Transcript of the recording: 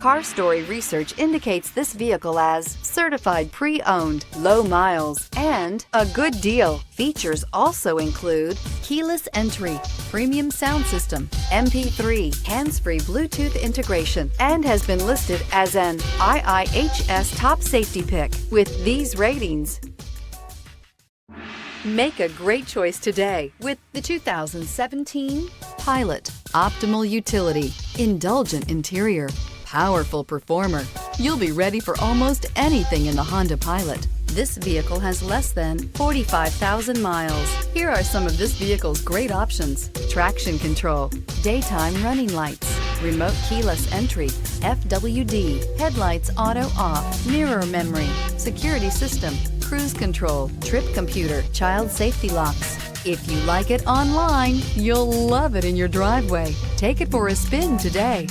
Car Story research indicates this vehicle as certified pre-owned, low miles, and a good deal. Features also include keyless entry, premium sound system, MP3, hands-free Bluetooth integration, and has been listed as an IIHS top safety pick with these ratings. Make a great choice today with the 2017 Pilot. Optimal utility, indulgent interior, powerful performer. You'll be ready for almost anything in the Honda Pilot. This vehicle has less than 45,000 miles. Here are some of this vehicle's great options: traction control, daytime running lights, remote keyless entry, FWD, headlights auto off, mirror memory, security system, cruise control, trip computer, child safety locks. If you like it online, you'll love it in your driveway. Take it for a spin today.